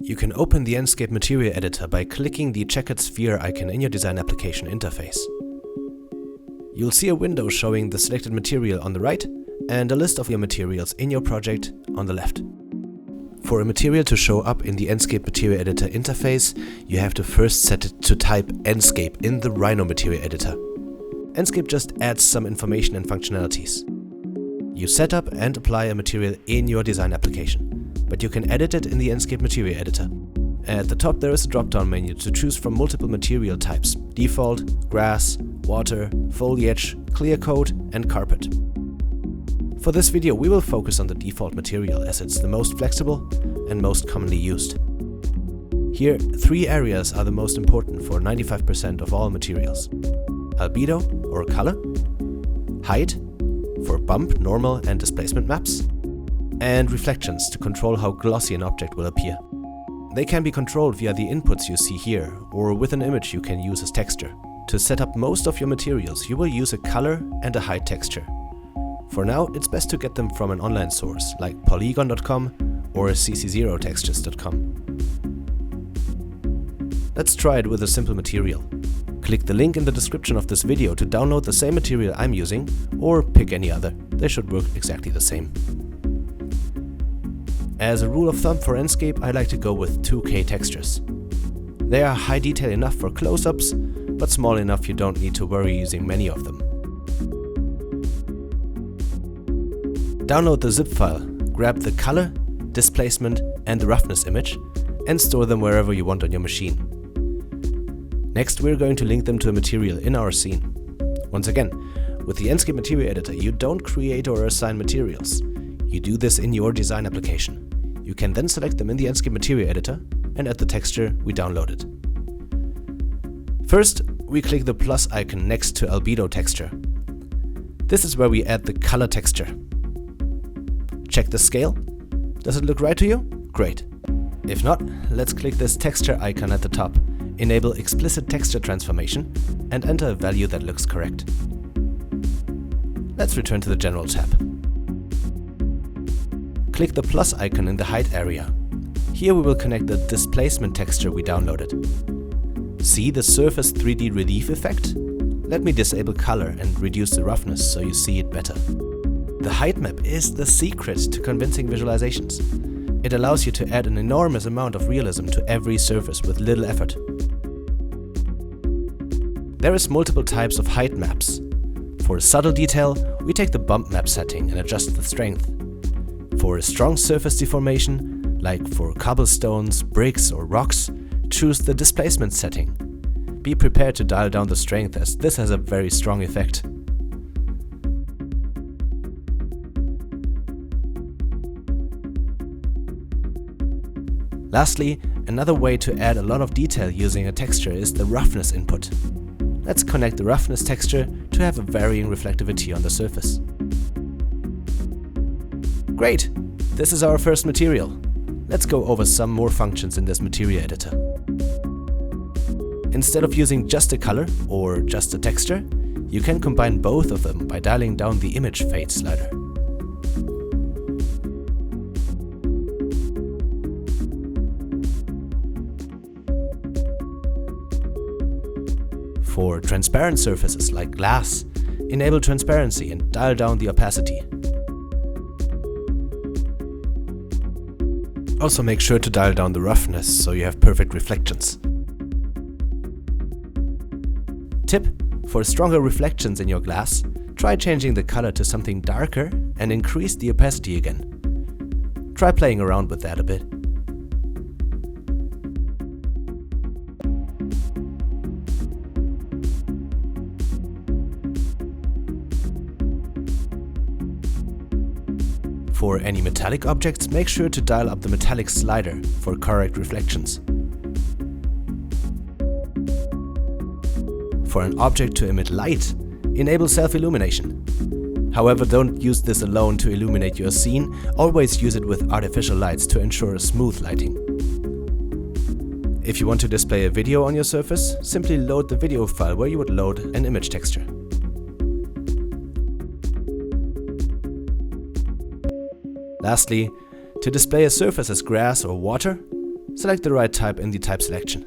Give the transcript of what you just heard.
You can open the Enscape Material Editor by clicking the checkered sphere icon in your design application interface. You'll see a window showing the selected material on the right and a list of your materials in your project on the left. For a material to show up in the Enscape Material Editor interface, you have to first set it to type Enscape in the Rhino Material Editor. Enscape just adds some information and functionalities. You set up and apply a material in your design application, but you can edit it in the Enscape Material Editor. At the top there is a drop-down menu to choose from multiple material types: default, grass, water, foliage, clear coat and carpet. For this video we will focus on the default material as it's the most flexible and most commonly used. Here, 3 areas are the most important for 95% of all materials: albedo or color, height for bump, normal and displacement maps, and reflections to control how glossy an object will appear. They can be controlled via the inputs you see here, or with an image you can use as texture. To set up most of your materials you will use a color and a height texture. For now, it's best to get them from an online source like polygon.com or cc0textures.com. Let's try it with a simple material. Click the link in the description of this video to download the same material I'm using, or pick any other. They should work exactly the same. As a rule of thumb for Enscape, I like to go with 2K textures. They are high detail enough for close-ups, but small enough you don't need to worry using many of them. Download the zip file, grab the color, displacement and the roughness image, and store them wherever you want on your machine. Next, we're going to link them to a material in our scene. Once again, with the Enscape Material Editor, you don't create or assign materials. You do this in your design application. You can then select them in the Enscape Material Editor and add the texture we downloaded. First, we click the plus icon next to albedo texture. This is where we add the color texture. Check the scale. Does it look right to you? Great. If not, let's click this texture icon at the top, enable explicit texture transformation, and enter a value that looks correct. Let's return to the General tab. Click the plus icon in the height area. Here we will connect the displacement texture we downloaded. See the surface 3D relief effect? Let me disable color and reduce the roughness so you see it better. The height map is the secret to convincing visualizations. It allows you to add an enormous amount of realism to every surface with little effort. There is multiple types of height maps. For subtle detail, we take the bump map setting and adjust the strength. For a strong surface deformation, like for cobblestones, bricks or rocks, choose the displacement setting. Be prepared to dial down the strength as this has a very strong effect. Lastly, another way to add a lot of detail using a texture is the roughness input. Let's connect the roughness texture to have a varying reflectivity on the surface. Great! This is our first material. Let's go over some more functions in this material editor. Instead of using just a color or just a texture, you can combine both of them by dialing down the image fade slider. For transparent surfaces like glass, enable transparency and dial down the opacity. Also make sure to dial down the roughness so you have perfect reflections. Tip: for stronger reflections in your glass, try changing the color to something darker and increase the opacity again. Try playing around with that a bit. For any metallic objects, make sure to dial up the metallic slider for correct reflections. For an object to emit light, enable self-illumination. However, don't use this alone to illuminate your scene, always use it with artificial lights to ensure a smooth lighting. If you want to display a video on your surface, simply load the video file where you would load an image texture. Lastly, to display a surface as grass or water, Select the right type in the type selection.